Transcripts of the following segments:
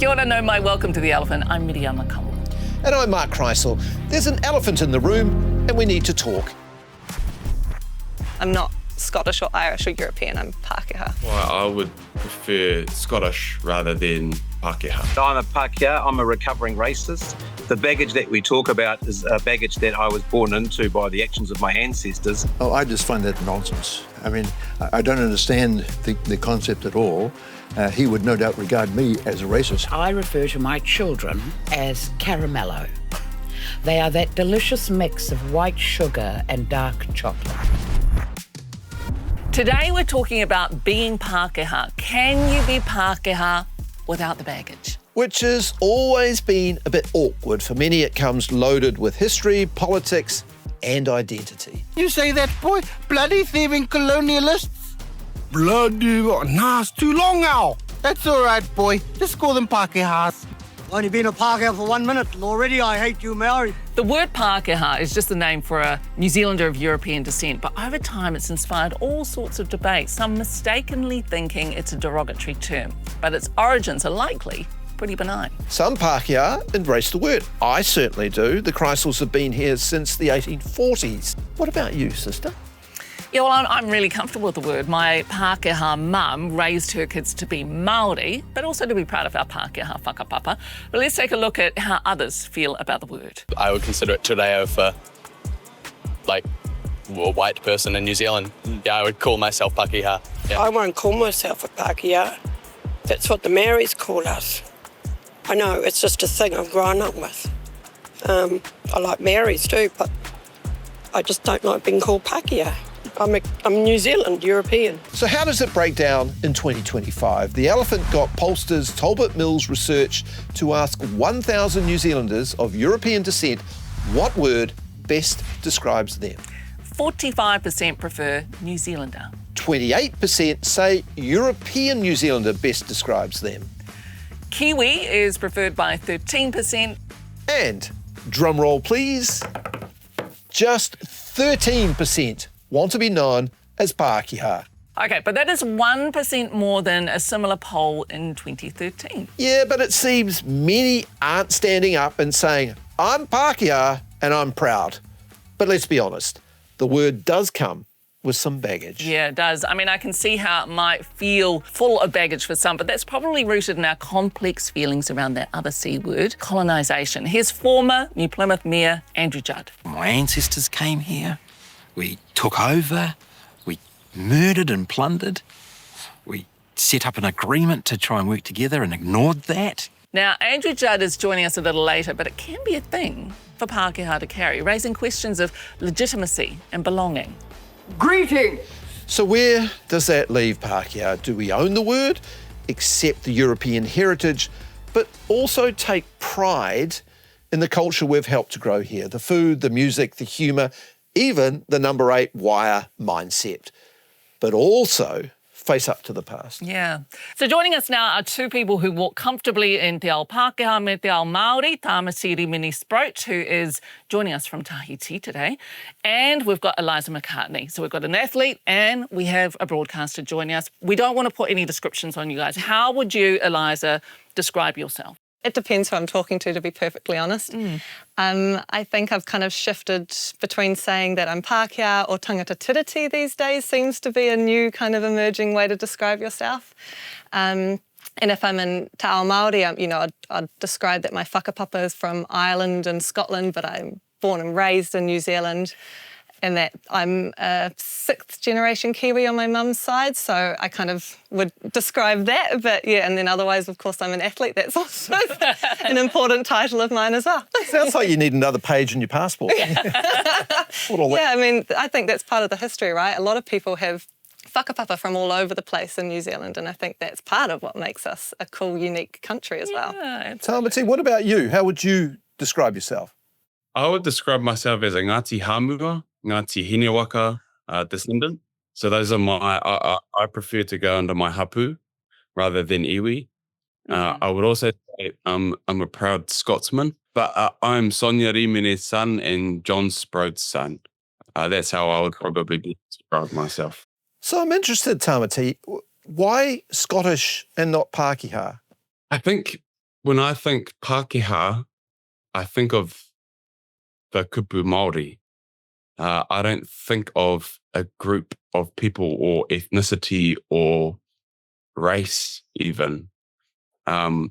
Kia ora no mai, welcome to The Elephant. I'm Miriam McConnell. And I'm Mark Kreisel. There's an elephant in the room and we need to talk. I'm not Scottish or Irish or European, I'm Pākehā. Well, I would prefer Scottish rather than Pākehā. I'm a Pākehā, I'm a recovering racist. The baggage that we talk about is a baggage that I was born into by the actions of my ancestors. Oh, I just find that nonsense. I mean, I don't understand the concept at all. He would no doubt regard me as a racist. I refer to my children as caramello. They are that delicious mix of white sugar and dark chocolate. Today we're talking about being Pākehā. Can you be Pākehā without the baggage? Which has always been a bit awkward. For many, it comes loaded with history, politics, and identity. You say that, boy? Bloody thieving colonialists? Bloody... Nah, it's too long now. That's all right, boy. Just call them Pākehās. Only been a Pākehā for 1 minute, and already I hate you, Maori. The word Pākehā is just the name for a New Zealander of European descent, but over time it's inspired all sorts of debate, some mistakenly thinking it's a derogatory term. But its origins are likely pretty benign. Some Pākehā embrace the word. I certainly do. The Kreisels have been here since the 1840s. What about you, sister? Yeah, well, I'm really comfortable with the word. My Pākehā mum raised her kids to be Māori, but also to be proud of our Pākehā whakapapa. But let's take a look at how others feel about the word. I would consider it te reo for, like, a white person in New Zealand. Yeah, I would call myself Pākehā. Yeah. I won't call myself a Pākehā. That's what the Maoris call us. I know, it's just a thing I've grown up with. I like Maoris too, but I just don't like being called Pākehā. I'm New Zealand, European. So how does it break down in 2025? The Elephant got Polster's Talbot Mills research to ask 1,000 New Zealanders of European descent what word best describes them. 45% prefer New Zealander. 28% say European New Zealander best describes them. Kiwi is preferred by 13%. And, drum roll please, just 13% want to be known as Pākehā. Okay, but that is 1% more than a similar poll in 2013. Yeah, but it seems many aren't standing up and saying, I'm Pākehā and I'm proud. But let's be honest, the word does come with some baggage. Yeah, it does. I mean, I can see how it might feel full of baggage for some, but that's probably rooted in our complex feelings around that other C word, colonisation. Here's former New Plymouth Mayor Andrew Judd. My ancestors came here. We took over, we murdered and plundered, we set up an agreement to try and work together and ignored that. Now, Andrew Judd is joining us a little later, but it can be a thing for Pākehā to carry, raising questions of legitimacy and belonging. Greetings! So where does that leave Pākehā? Do we own the word, accept the European heritage, but also take pride in the culture we've helped to grow here? The food, the music, the humour, even the number 8 wire mindset, but also face up to the past. Yeah. So joining us now are two people who walk comfortably in Te Ao Pākehā me Te Ao Māori, Tāmasiri Mini-Sprout, who is joining us from Tahiti today. And we've got Eliza McCartney. So we've got an athlete and we have a broadcaster joining us. We don't want to put any descriptions on you guys. How would you, Eliza, describe yourself? It depends who I'm talking to be perfectly honest. I think I've kind of shifted between saying that I'm Pākehā or tangata tiriti these days seems to be a new kind of emerging way to describe yourself. And if I'm in Te Ao Māori, I'd describe that my whakapapa is from Ireland and Scotland, but I'm born and raised in New Zealand. And that I'm a 6th generation Kiwi on my mum's side, so I kind of would describe that. But yeah, and then otherwise, of course, I'm an athlete. That's also an important title of mine as well. Sounds like you need another page in your passport. Yeah, I mean, I think that's part of the history, right? A lot of people have whakapapa from all over the place in New Zealand, and I think that's part of what makes us a cool, unique country as well. Tāmati, what about you? How would you describe yourself? I would describe myself as a Ngāti Hāmua, Ngāti Hinewaka descendant. So those are I prefer to go under my hapu rather than iwi. I would also say I'm a proud Scotsman, but I'm Sonia Rimene's son and John Sprout's son. That's how I would probably describe myself. So I'm interested, Tāmati, why Scottish and not Pākehā? I think when I think Pākehā, I think of the kupu Māori. I don't think of a group of people or ethnicity or race even. There are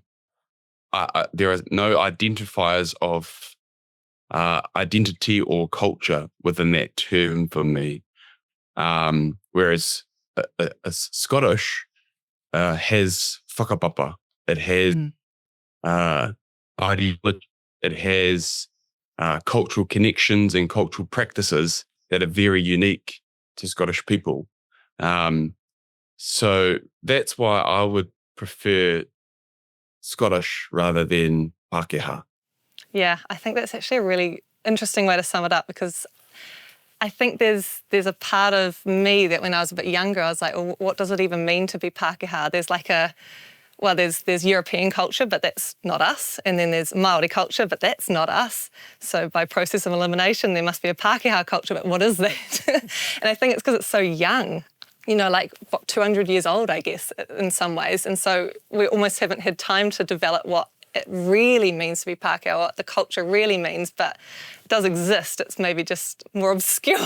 no identifiers of identity or culture within that term for me. Whereas a Scottish has whakapapa. It has ideology. It has cultural connections and cultural practices that are very unique to Scottish people. So that's why I would prefer Scottish rather than Pākehā. Yeah, I think that's actually a really interesting way to sum it up, because I think there's a part of me that when I was a bit younger, I was like, well, what does it even mean to be Pākehā? There's like there's European culture, but that's not us. And then there's Māori culture, but that's not us. So by process of elimination, there must be a Pākehā culture, but what is that? And I think it's because it's so young, like 200 years old, I guess, in some ways. And so we almost haven't had time to develop what it really means to be Pākehā, what the culture really means, but it does exist. It's maybe just more obscure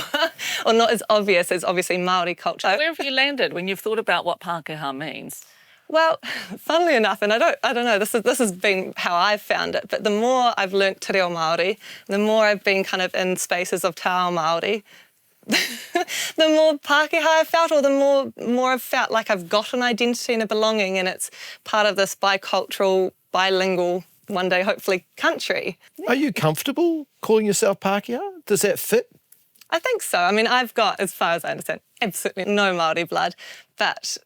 or not as obvious as obviously Māori culture. Where have you landed when you've thought about what Pākehā means? Well, funnily enough, and I don't know, this has been how I've found it, but the more I've learnt te reo Māori, the more I've been kind of in spaces of te ao Māori, the more Pākehā I've felt, or the more I've felt like I've got an identity and a belonging, and it's part of this bicultural, bilingual, one day hopefully country. Are you comfortable calling yourself Pākehā? Does that fit? I think so. I mean, I've got, as far as I understand, absolutely no Māori blood, but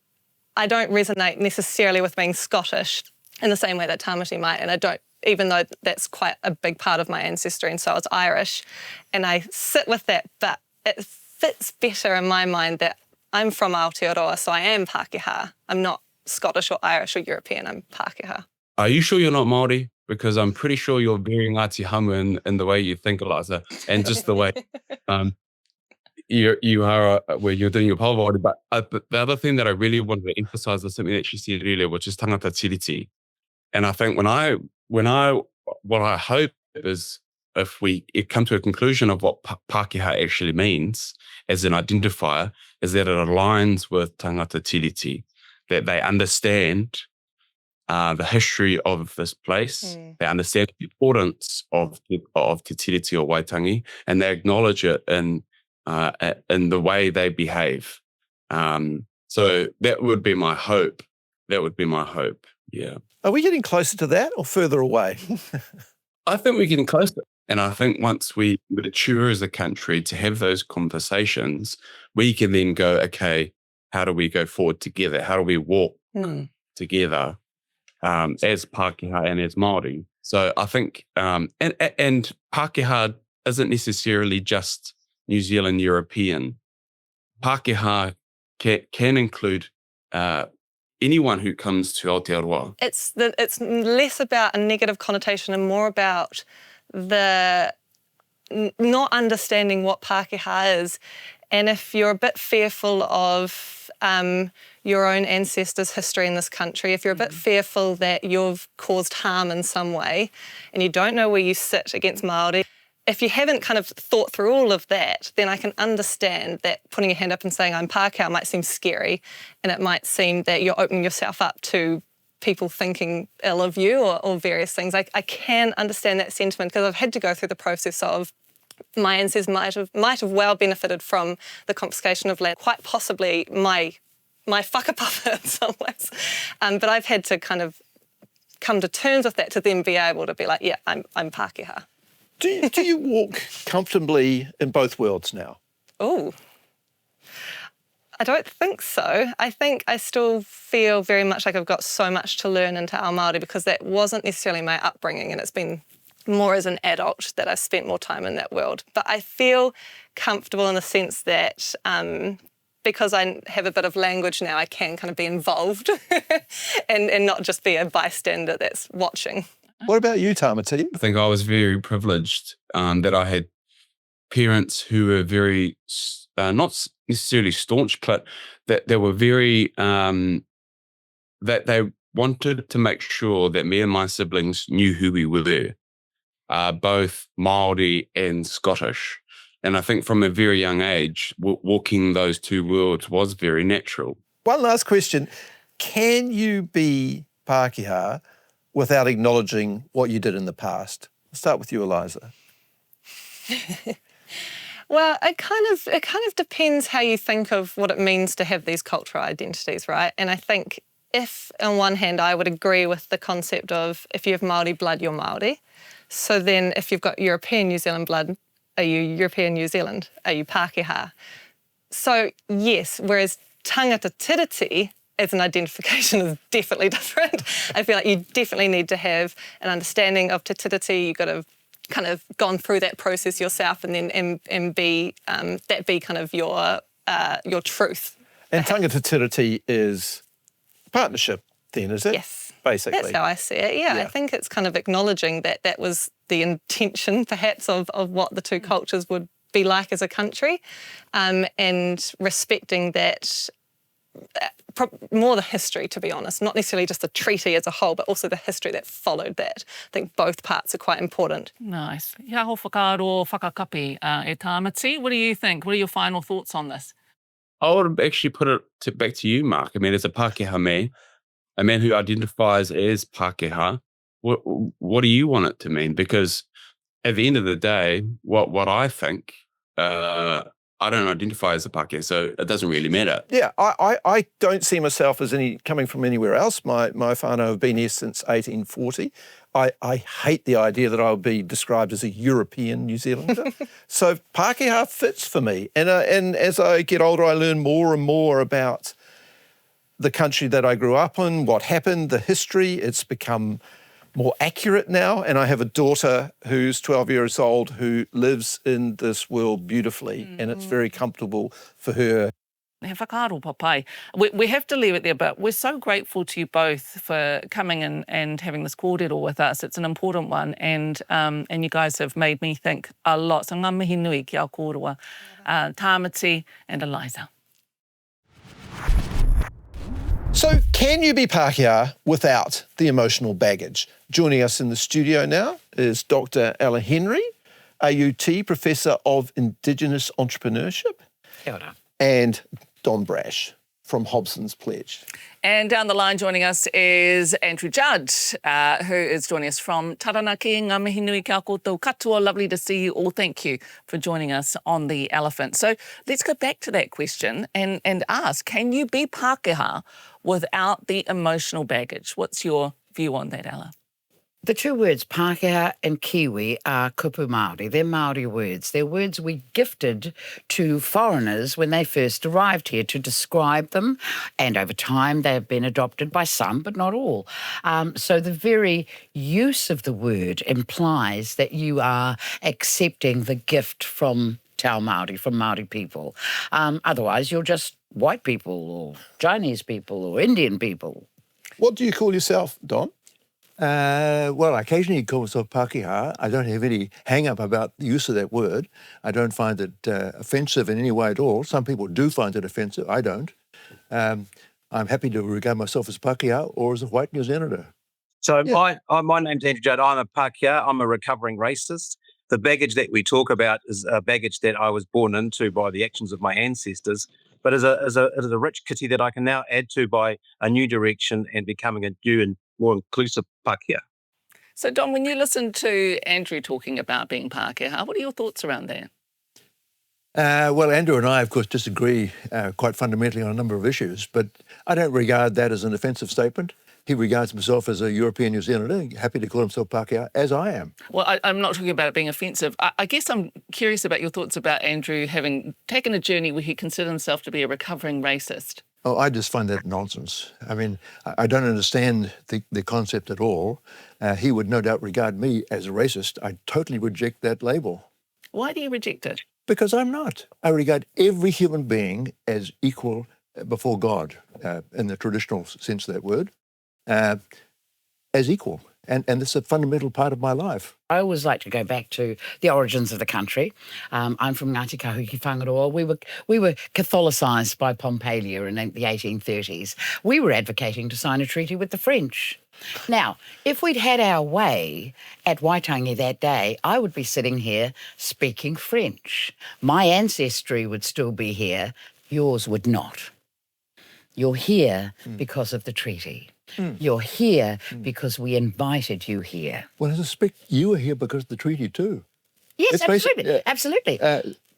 I don't resonate necessarily with being Scottish in the same way that Tamati might, and I don't, even though that's quite a big part of my ancestry, and so I was Irish, and I sit with that, but it fits better in my mind that I'm from Aotearoa, so I am Pākehā. I'm not Scottish or Irish or European, I'm Pākehā. Are you sure you're not Māori? Because I'm pretty sure you're very Ngāti Hamu in the way you think, Eliza, and just the way you are where you're doing your pāwari. But the other thing that I really wanted to emphasize is something that she said earlier, which is tangata tiriti. And I think what I hope is, if we come to a conclusion of what Pākehā actually means as an identifier, is that it aligns with tangata tiriti, that they understand the history of this place, they understand the importance of te tiriti or Waitangi, and they acknowledge it in the way they behave. So that would be my hope. That would be my hope, yeah. Are we getting closer to that or further away? I think we're getting closer. And I think once we mature as a country to have those conversations, we can then go, okay, how do we go forward together? How do we walk together as Pākehā and as Māori? So I think, and Pākehā isn't necessarily just New Zealand European. Pākehā can include anyone who comes to Aotearoa. It's less about a negative connotation and more about the not understanding what Pākehā is. And if you're a bit fearful of your own ancestors' history in this country, if you're a bit fearful that you've caused harm in some way and you don't know where you sit against Māori, if you haven't kind of thought through all of that, then I can understand that putting your hand up and saying I'm Pākehā might seem scary, and it might seem that you're opening yourself up to people thinking ill of you or various things. I can understand that sentiment because I've had to go through the process of my ancestors might have well benefited from the confiscation of land, quite possibly my whakapapa in some ways. But I've had to kind of come to terms with that to then be able to be like, yeah, I'm Pākehā. Do you walk comfortably in both worlds now? Oh, I don't think so. I think I still feel very much like I've got so much to learn in te ao Māori because that wasn't necessarily my upbringing, and it's been more as an adult that I've spent more time in that world. But I feel comfortable in the sense that because I have a bit of language now, I can kind of be involved and not just be a bystander that's watching. What about you, Tamati? I think I was very privileged that I had parents who were very, not necessarily staunch, but that they were very, that wanted to make sure that me and my siblings knew who we were, both Māori and Scottish. And I think from a very young age, walking those two worlds was very natural. One last question. Can you be Pākehā without acknowledging what you did in the past? I'll start with you, Eliza. Well, it kind of depends how you think of what it means to have these cultural identities, right? And I think if, on one hand, I would agree with the concept of if you have Māori blood, you're Māori. So then if you've got European New Zealand blood, are you European New Zealand? Are you Pākehā? So yes, whereas tangata tiriti as an identification is definitely different. I feel like you definitely need to have an understanding of te tiriti. You've got to kind of gone through that process yourself, and then and be that be kind of your truth. And tangata tiriti is partnership then, is it? Yes. Basically. That's how I see it, yeah. I think it's kind of acknowledging that that was the intention perhaps of what the two cultures would be like as a country, and respecting that, more the history, to be honest, not necessarily just the treaty as a whole, but also the history that followed that. I think both parts are quite important. Nice. Ia ho whakaaro whakakapi e tāmati. What do you think? What are your final thoughts on this? I would actually put it back to you, Mark. I mean, as a Pākehā man, a man who identifies as Pākehā, what do you want it to mean? Because at the end of the day, what I think, I don't identify as a Pākehā, so it doesn't really matter. Yeah, I don't see myself as coming from anywhere else. My whānau have been here since 1840. I hate the idea that I'll be described as a European New Zealander. So Pākehā fits for me. And as I get older, I learn more and more about the country that I grew up in, what happened, the history. It's become more accurate now. And I have a daughter who's 12 years old who lives in this world beautifully, and it's very comfortable for her. He whakaaro papai. We have to leave it there, but we're so grateful to you both for coming and having this kōrero with us. It's an important one, and you guys have made me think a lot. So ngā mihi nui ki au kōrua, Tāmati and Eliza. So can you be Pākehā without the emotional baggage? Joining us in the studio now is Dr. Ella Henry, AUT Professor of Indigenous Entrepreneurship. Kia ora. And Don Brash from Hobson's Pledge. And down the line joining us is Andrew Judd, who is joining us from Taranaki. Ngā mihi nui kia koutou katoa. Lovely to see you all. Thank you for joining us on The Elephant. So let's go back to that question and ask, can you be Pākehā without the emotional baggage? What's your view on that, Ella? The two words Pākehā and Kiwi are kupu Māori. They're Māori words. They're words we gifted to foreigners when they first arrived here to describe them, and over time they have been adopted by some, but not all. So the very use of the word implies that you are accepting the gift from Te Ao Māori, from Māori people. Otherwise, you're just white people or Chinese people or Indian people. What do you call yourself, Don? Well, I occasionally call myself Pākehā. I don't have any hang-up about the use of that word. I don't find it offensive in any way at all. Some people do find it offensive. I don't. I'm happy to regard myself as Pākehā or as a white New Zealander. So yeah. My name's Andrew Judd. I'm a Pākehā. I'm a recovering racist. The baggage that we talk about is a baggage that I was born into by the actions of my ancestors, but as a rich kitty that I can now add to by a new direction and becoming a new and more inclusive Pākehā. So, Don, when you listen to Andrew talking about being Pākehā, what are your thoughts around that? Well, Andrew and I, of course, disagree quite fundamentally on a number of issues, but I don't regard that as an offensive statement. He regards himself as a European New Zealander, happy to call himself Pākehā, as I am. Well, I'm not talking about it being offensive. I guess I'm curious about your thoughts about Andrew having taken a journey where he considered himself to be a recovering racist. Oh, I just find that nonsense. I mean, I don't understand the concept at all. He would no doubt regard me as a racist. I totally reject that label. Why do you reject it? Because I'm not. I regard every human being as equal before God, in the traditional sense of that word, as equal. And this is a fundamental part of my life. I always like to go back to the origins of the country. I'm from Ngāti Kahuki Whangaroa. We were Catholicised by Pompalia in the 1830s. We were advocating to sign a treaty with the French. Now, if we'd had our way at Waitangi that day, I would be sitting here speaking French. My ancestry would still be here. Yours would not. You're here because of the treaty. You're here because we invited you here. Well, I suspect you were here because of the treaty too. Yes, absolutely, absolutely.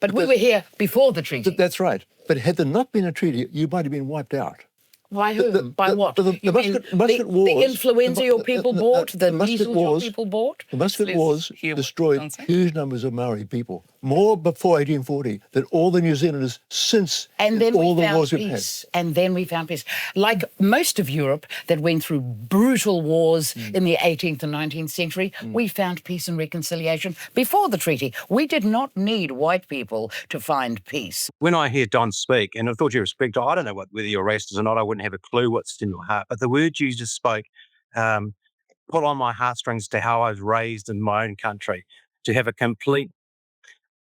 But we were here before the treaty. That's right. But had there not been a treaty, you might have been wiped out. By whom? By what? The Musket Wars. The influenza your people bought? The measles your people bought? The Musket Wars destroyed huge numbers of Maori people. More before 1840 than all the New Zealanders since and then all we the found wars peace. we've had. And then we found peace. Like most of Europe that went through brutal wars in the 18th and 19th century, we found peace and reconciliation before the treaty. We did not need white people to find peace. When I hear Don speak, and I thought you respect, I don't know whether you're racist or not, I wouldn't have a clue what's in your heart, but the words you just spoke pull on my heartstrings to how I was raised in my own country, to have a complete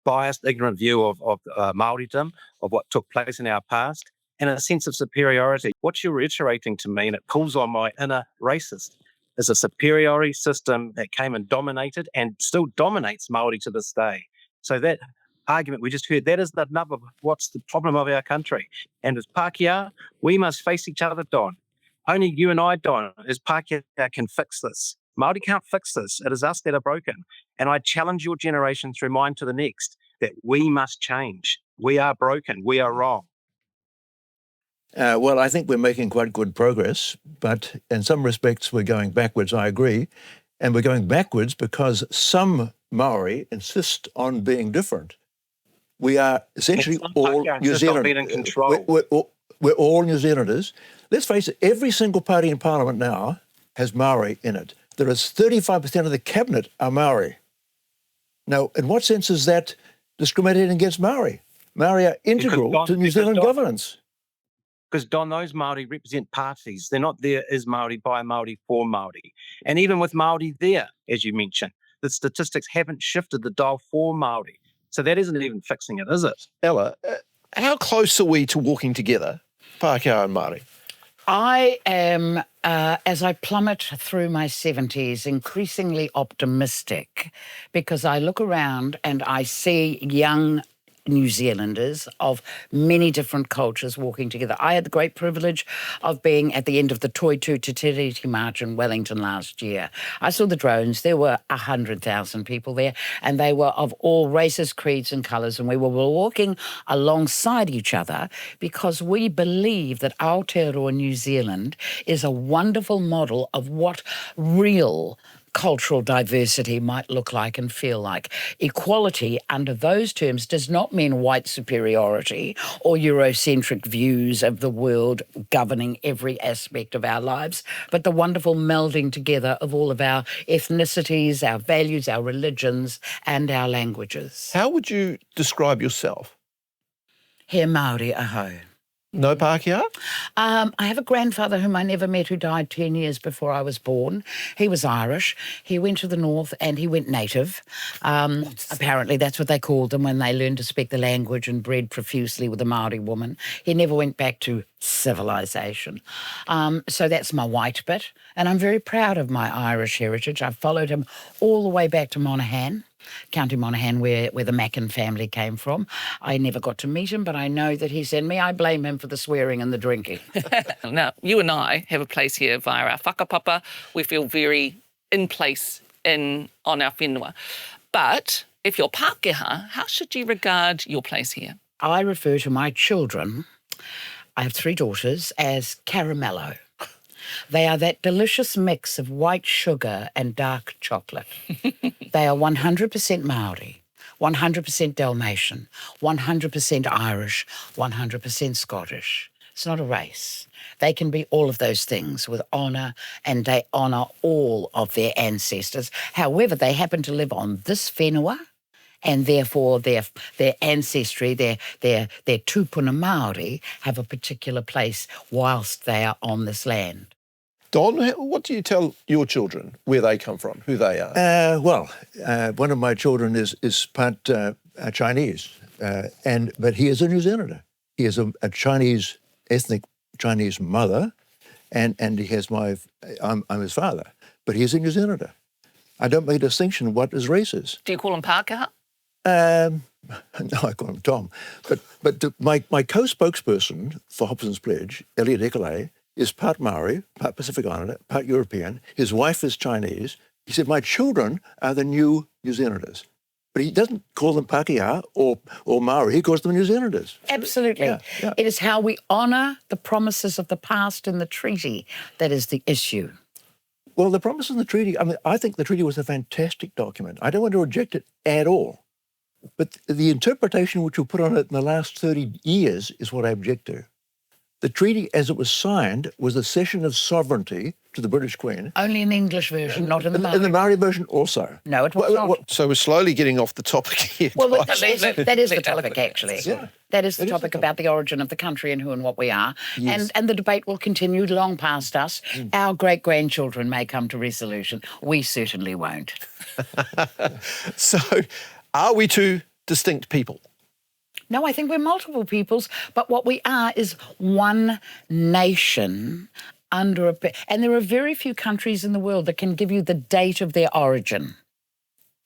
biased, ignorant view of Māoridom, of what took place in our past, and a sense of superiority. What you're reiterating to me, and it pulls on my inner racist, is a superiority system that came and dominated and still dominates Māori to this day. So that argument we just heard, that is the nub of what's the problem of our country. And as Pākehā, we must face each other, Don. Only you and I, Don, as Pākehā, can fix this. Māori can't fix this. It is us that are broken. And I challenge your generation through mine to the next that we must change. We are broken. We are wrong. Well, I think we're making quite good progress, but in some respects we're going backwards, I agree. And we're going backwards because some Maori insist on being different. We are essentially all New Zealanders. We're all New Zealanders. Let's face it, every single party in Parliament now has Maori in it. There is 35% of the cabinet are Maori. Now, in what sense is that discriminating against Maori? Maori are integral to New Zealand governance. Because, Don, those Māori represent parties. They're not there as Māori, by Māori, for Māori. And even with Māori there, as you mentioned, the statistics haven't shifted the dial for Māori. So that isn't even fixing it, is it? Ella, how close are we to walking together, Pākehā and Māori? I am, as I plummet through my 70s, increasingly optimistic because I look around and I see young New Zealanders of many different cultures walking together. I had the great privilege of being at the end of the Toitū Te Tiriti March in Wellington last year. I saw the drones. There were 100,000 people there, and they were of all races, creeds and colours, and we were walking alongside each other because we believe that Aotearoa New Zealand is a wonderful model of what real cultural diversity might look like and feel like. Equality under those terms does not mean white superiority or Eurocentric views of the world governing every aspect of our lives, but the wonderful melding together of all of our ethnicities, our values, our religions and our languages. How would you describe yourself? He Māori aho. No Pākehā? I have a grandfather whom I never met who died 10 years before I was born. He was Irish. He went to the north and he went native. Apparently that's what they called them when they learned to speak the language and bred profusely with a Māori woman. He never went back to civilization. So that's my white bit. And I'm very proud of my Irish heritage. I've followed him all the way back to Monaghan. County Monaghan, where the Mackin family came from. I never got to meet him, but I know that he sent me. I blame him for the swearing and the drinking. Now, you and I have a place here via our whakapapa. We feel very in place on our whenua. But if you're Pākehā, how should you regard your place here? I refer to my children, I have 3 daughters, as caramello. They are that delicious mix of white sugar and dark chocolate. They are 100% Māori, 100% Dalmatian, 100% Irish, 100% Scottish. It's not a race. They can be all of those things with honour, and they honour all of their ancestors. However, they happen to live on this whenua, and therefore their ancestry, their tūpuna Māori, have a particular place whilst they are on this land. Don, what do you tell your children where they come from, who they are? One of my children is part Chinese, but he is a New Zealander. He has a Chinese, ethnic Chinese mother, and he has I'm his father, but he's a New Zealander. I don't make a distinction what his race is. Do you call him Pākehā? No, I call him Tom. But my co-spokesperson for Hobson's Pledge, Elliot Ekeley, is part Maori, part Pacific Islander, part European. His wife is Chinese. He said, my children are the new New Zealanders. But he doesn't call them Pākehā or Maori, he calls them New Zealanders. Absolutely. Yeah. It is how we honour the promises of the past in the treaty that is the issue. Well, the promise in the treaty, I think the treaty was a fantastic document. I don't want to reject it at all. But the interpretation which we put on it in the last 30 years is what I object to. The treaty, as it was signed, was a cession of sovereignty to the British Queen. Only in the English version, not in the Maori. In the Maori version also. No, it was not. So we're slowly getting off the topic here. Well, that is the topic, actually. Yeah. That is the topic about the origin of the country and who and what we are. Yes. And the debate will continue long past us. Our great-grandchildren may come to resolution. We certainly won't. So, are we two distinct people? No, I think we're multiple peoples, but what we are is one nation under a... And there are very few countries in the world that can give you the date of their origin.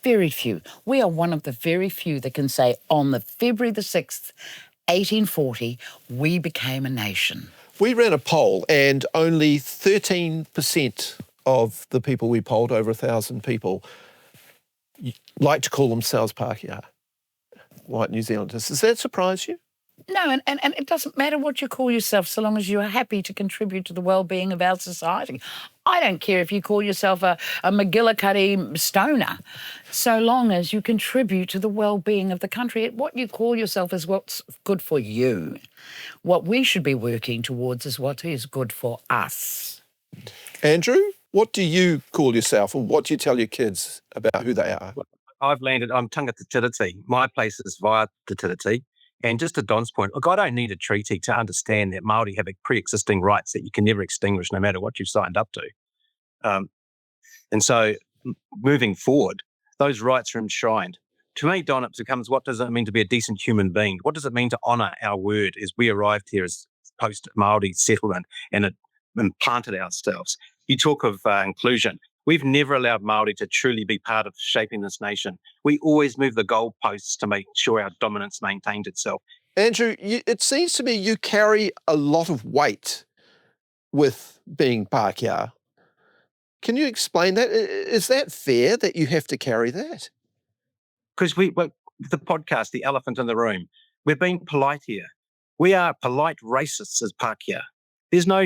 Very few. We are one of the very few that can say on the February the 6th, 1840, we became a nation. We ran a poll and only 13% of the people we polled, over 1,000 people, like to call themselves Pākehā, white New Zealanders. Does that surprise you? No, and it doesn't matter what you call yourself so long as you are happy to contribute to the well-being of our society. I don't care if you call yourself a McGillicuddy stoner, so long as you contribute to the well-being of the country. What you call yourself is what's good for you. What we should be working towards is what is good for us. Andrew, what do you call yourself, or what do you tell your kids about who they are? I'm tangata tiriti. My place is via the tiriti. And just to Don's point, look, I don't need a treaty to understand that Māori have pre-existing rights that you can never extinguish no matter what you've signed up to. And so moving forward, those rights are enshrined. To me, Don, it becomes, what does it mean to be a decent human being? What does it mean to honour our word as we arrived here as post-Māori settlement and implanted ourselves? You talk of inclusion. We've never allowed Māori to truly be part of shaping this nation. We always move the goalposts to make sure our dominance maintains itself. Andrew, it seems to me you carry a lot of weight with being Pākehā. Can you explain that? Is that fair that you have to carry that? Because the podcast, The Elephant in the Room, we're being polite here. We are polite racists as Pākehā. There's no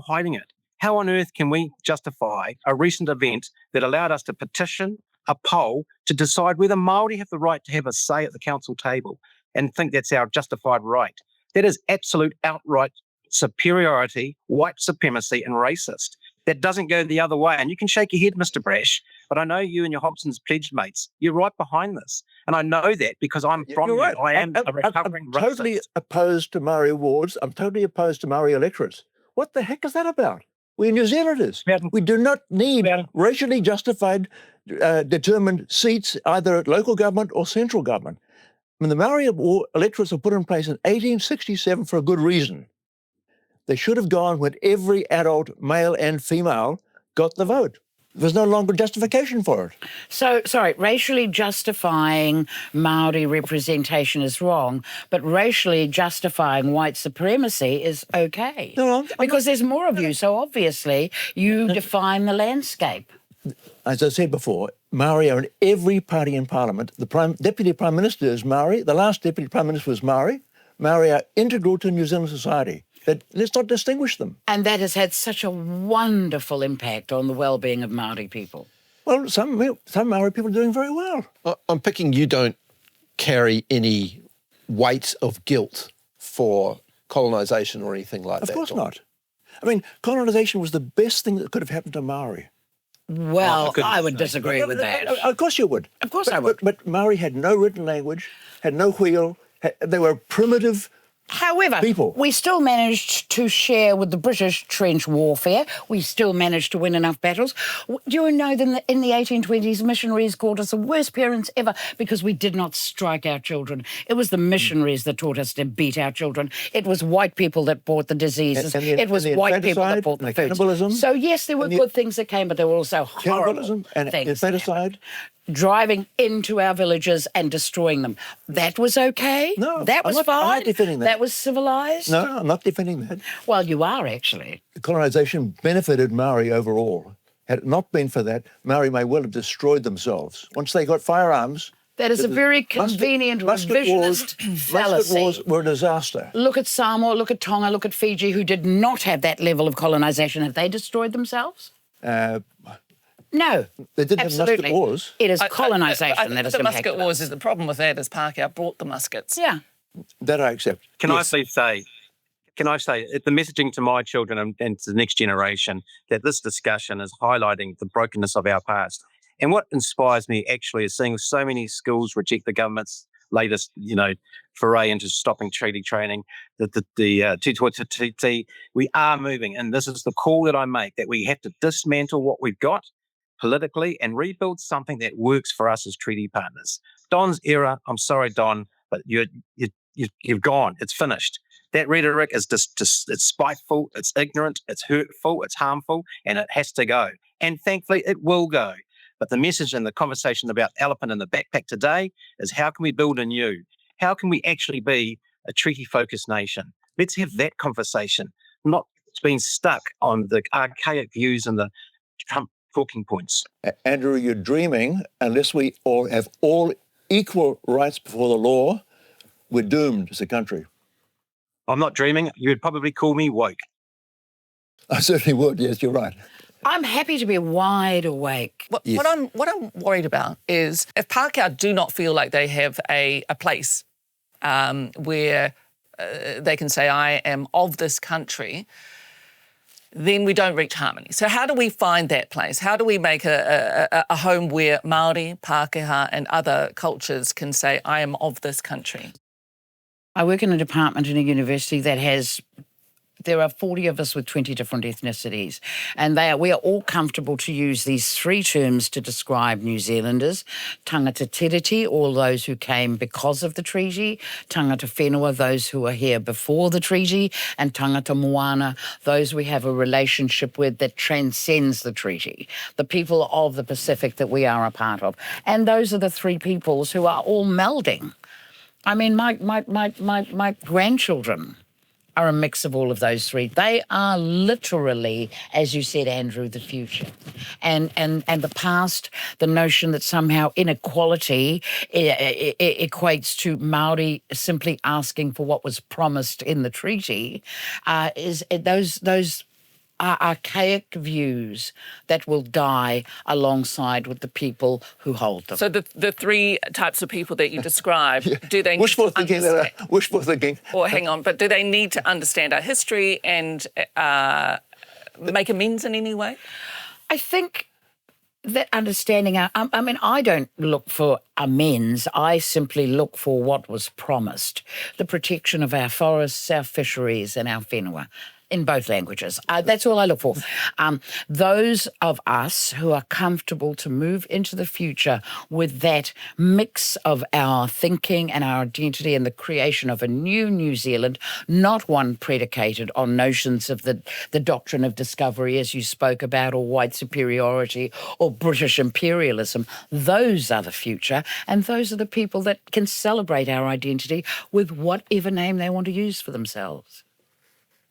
hiding it. How on earth can we justify a recent event that allowed us to petition a poll to decide whether Māori have the right to have a say at the council table and think that's our justified right? That is absolute outright superiority, white supremacy and racist. That doesn't go the other way. And you can shake your head, Mr. Brash, but I know you and your Hobson's Pledge mates, you're right behind this. And I know that because I'm from you. Right. I am a recovering racist. I'm totally opposed to Maori wards. I'm totally opposed to Maori electorates. What the heck is that about? We're New Zealanders. We do not need racially justified, determined seats either at local government or central government. I mean, the Maori electorates were put in place in 1867 for a good reason. They should have gone when every adult, male and female, got the vote. There's no longer justification for it. So, sorry, racially justifying Māori representation is wrong, but racially justifying white supremacy is okay. No, because there's more of you, so obviously you define the landscape. As I said before, Māori are in every party in Parliament. The Deputy Prime Minister is Māori. The last Deputy Prime Minister was Māori. Māori are integral to New Zealand society. Let's not distinguish them. And that has had such a wonderful impact on the well-being of Māori people. Well, some Māori people are doing very well. I'm picking you don't carry any weight of guilt for colonisation or anything like that. Of course not. I mean, colonisation was the best thing that could have happened to Māori. Well, I would disagree with that. Of course you would. Of course I would. But Māori had no written language, had no wheel. They were primitive However, People. we still managed to share with the British trench warfare. We still managed to win enough battles. Do you know that in the 1820s, missionaries called us the worst parents ever because we did not strike our children. It was the missionaries that taught us to beat our children. It was white people that brought the diseases. It was white people that brought the food. Cannibalism. So, yes, there were good things that came, but there were also horrible Cannibalism and things. infanticide. Driving into our villages and destroying them. That was okay? No, that was I'm fine? not defending that. That was civilised? No, I'm not defending that. Well, you are, actually. Colonisation benefited Maori overall. Had it not been for that, Maori may well have destroyed themselves. Once they got firearms... That is a very convenient revisionist fallacy. Musket wars were a disaster. Look at Samoa, look at Tonga, look at Fiji, who did not have that level of colonisation. Have they destroyed themselves? No, they didn't absolutely. have musket wars. It is colonisation that has the impacted musket wars us. is the problem with that is Pākehā brought the muskets. Yeah. That I accept. Can I please say, the messaging to my children and to the next generation that this discussion is highlighting the brokenness of our past. And what inspires me actually is seeing so many schools reject the government's latest, foray into stopping treaty training, we are moving. And this is the call that I make, that we have to dismantle what we've got politically and rebuild something that works for us as treaty partners. Don's era, I'm sorry, Don, but you've gone. It's finished. That rhetoric is just it's spiteful, it's ignorant, it's hurtful, it's harmful, and it has to go. And thankfully, it will go. But the message and the conversation about elephant in the backpack today is how can we build anew? How can we actually be a treaty-focused nation? Let's have that conversation, not being stuck on the archaic views and the Trump talking points. Andrew, you're dreaming. Unless we all have all equal rights before the law, we're doomed as a country. I'm not dreaming. You would probably call me woke. I certainly would. Yes, you're right. I'm happy to be wide awake. What I'm worried about is if Pākehā do not feel like they have a place where they can say, I am of this country, then we don't reach harmony. So how do we find that place? How do we make a home where Māori, Pākehā and other cultures can say, I am of this country? I work in a department in a university that has... There are 40 of us with 20 different ethnicities, and we are all comfortable to use these three terms to describe New Zealanders: tangata tiriti, all those who came because of the treaty; tangata whenua, those who are here before the treaty; and tangata moana, those we have a relationship with that transcends the treaty, the people of the Pacific that we are a part of. And those are the three peoples who are all melding. I mean, my grandchildren are a mix of all of those three. They are literally, as you said, Andrew, the future. And the past, the notion that somehow inequality equates to Māori simply asking for what was promised in the treaty, those are archaic views that will die alongside with the people who hold them. So the three types of people that you describe, do they wishful thinking? Wishful thinking. Or hang on, but do they need to understand our history and make amends in any way? I think that understanding I don't look for amends. I simply look for what was promised: the protection of our forests, our fisheries, and our whenua. In both languages. That's all I look for. Those of us who are comfortable to move into the future with that mix of our thinking and our identity and the creation of a new New Zealand, not one predicated on notions of the doctrine of discovery, as you spoke about, or white superiority or British imperialism. Those are the future, and those are the people that can celebrate our identity with whatever name they want to use for themselves.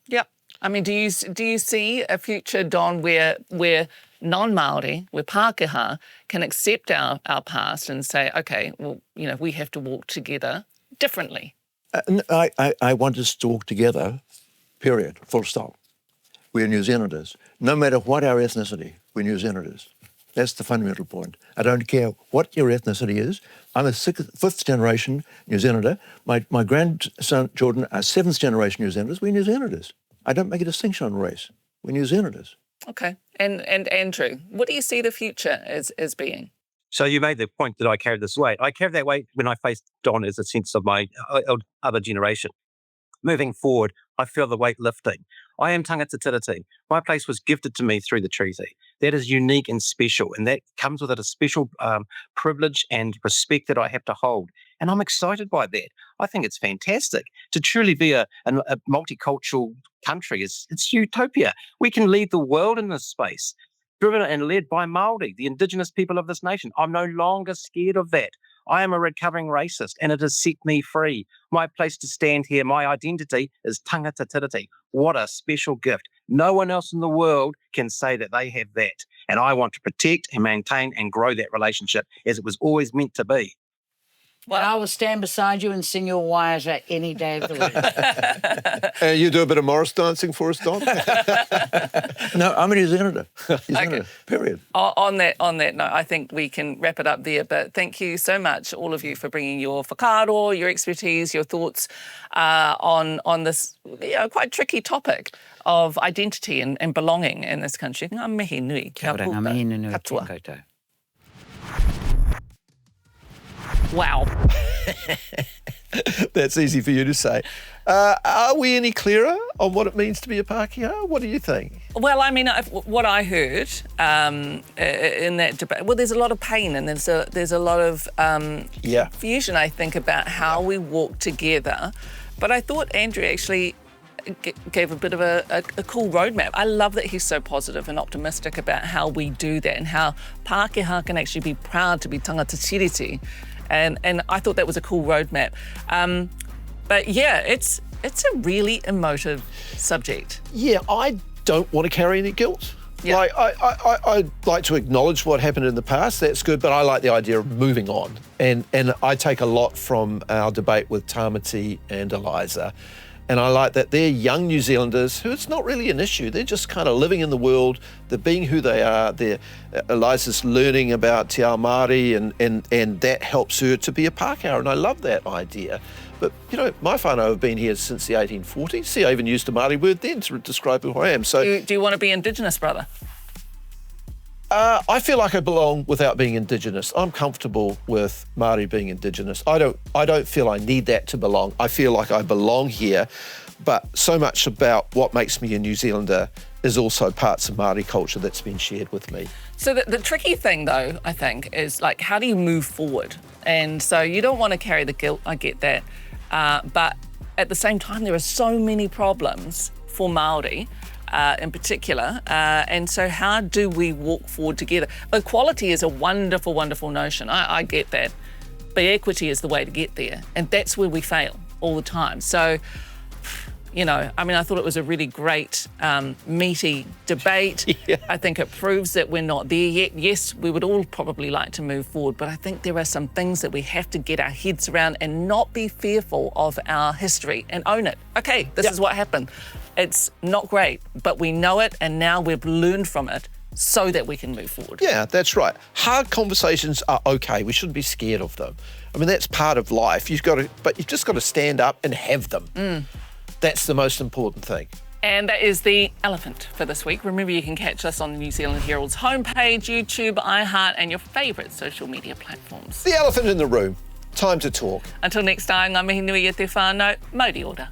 Yep. I mean, do you see a future, Don, where non-Māori, where Pākehā can accept our past and say, OK, well, we have to walk together differently? I want us to walk together, period, full stop. We're New Zealanders. No matter what our ethnicity, we're New Zealanders. That's the fundamental point. I don't care what your ethnicity is. I'm a fifth generation New Zealander. My grandchildren are seventh generation New Zealanders. We're New Zealanders. I don't make a distinction on race. We're New Zealanders. Okay. And Andrew, what do you see the future as being? So you made the point that I carried this weight. I carried that weight when I faced Don as a sense of my other generation. moving forward, I feel the weight lifting. I am tangata tiriti. My place was gifted to me through the treaty. That is unique and special, and that comes with it a special privilege and respect that I have to hold. And I'm excited by that. I think it's fantastic to truly be a multicultural country. It's utopia. We can lead the world in this space, driven and led by Māori, the indigenous people of this nation. I'm no longer scared of that. I am a recovering racist, and it has set me free. My place to stand here, my identity is tangata tiriti. What a special gift. No one else in the world can say that they have that. And I want to protect and maintain and grow that relationship as it was always meant to be. Well, I will stand beside you and sing your waiata any day of the week. You do a bit of Morris dancing for us, Don? No, I'm a New Zealander. Period. On that note, I think we can wrap it up there. But thank you so much, all of you, for bringing your whakaaro, your expertise, your thoughts on this quite tricky topic of identity and belonging in this country. Ngā mihi nui. Kia ora, ngā mihi nui tō koutou. Wow. That's easy for you to say. Are we any clearer on what it means to be a Pākehā? What do you think? Well, I mean, what I heard in that debate, well, there's a lot of pain and there's a lot of confusion, I think, about how we walk together. But I thought Andrew actually gave a bit of a cool roadmap. I love that he's so positive and optimistic about how we do that and how Pākehā can actually be proud to be tangata tiriti. And I thought that was a cool roadmap. But yeah, it's a really emotive subject. Yeah, I don't want to carry any guilt. Yeah. Like I'd like to acknowledge what happened in the past. That's good, but I like the idea of moving on. And I take a lot from our debate with Tamati and Eliza. And I like that they're young New Zealanders who it's not really an issue. They're just kind of living in the world. They're being who they are. Eliza's learning about Te Ao Māori and that helps her to be a Pākehā. And I love that idea. But, my whānau have been here since the 1840s. See, I even used a Māori word then to describe who I am. So, do you want to be Indigenous, brother? I feel like I belong without being Indigenous. I'm comfortable with Māori being Indigenous. I don't feel I need that to belong. I feel like I belong here, but so much about what makes me a New Zealander is also parts of Māori culture that's been shared with me. So the tricky thing, though, I think, is like, how do you move forward? And so you don't want to carry the guilt, I get that. But at the same time, there are so many problems for Māori, in particular. And so how do we walk forward together? Equality is a wonderful, wonderful notion. I get that. But equity is the way to get there. And that's where we fail all the time. So, I thought it was a really great, meaty debate. Yeah. I think it proves that we're not there yet. Yes, we would all probably like to move forward, but I think there are some things that we have to get our heads around and not be fearful of our history and own it. Okay, this is what happened. It's not great, but we know it, and now we've learned from it so that we can move forward. Yeah, that's right. Hard conversations are okay. We shouldn't be scared of them. I mean, that's part of life. But you've just got to stand up and have them. That's the most important thing. And that is the elephant for this week. Remember, you can catch us on the New Zealand Herald's homepage, YouTube, iHeart, and your favourite social media platforms. The elephant in the room. Time to talk. Until next time, ngā mihi nui e te whānau, mauri ora.